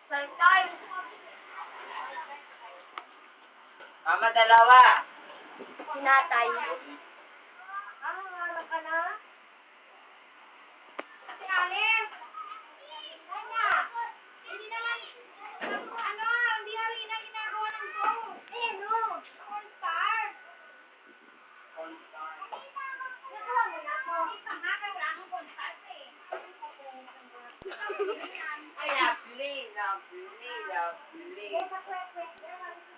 Time. Mama, dalawa. Sinatay. Harap ka na? Si Alice! Kanya! Hindi naman, hindi harina ginagawa ng goat. Eh, no! Cornstar! Nagawa mo na ako. Hindi pa nga, wala akong cornstar eh. Ay, lovely.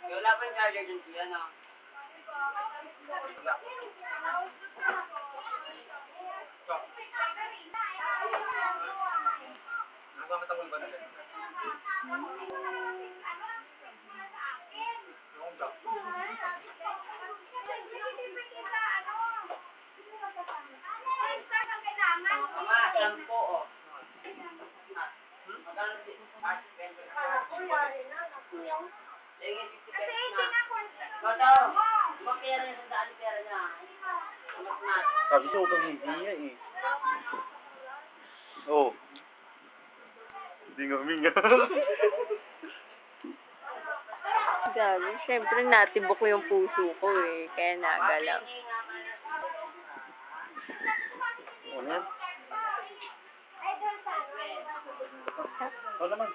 Wala pa yung charger dun siya, no? Nagmamatawag ba na rin? Mama, sampo, oh. Magkano si Art Spencer? Kasi hindi na cornstar. Toto, magkaya rin sa daan pera niya. Umat-mat. Sabi ko, utang hindi niya eh. Oh. Hindi nga huminga. Gabi, syempre natibok yung puso ko eh, kaya nagalaw. Ano yan? Ay, doon sa Ano naman?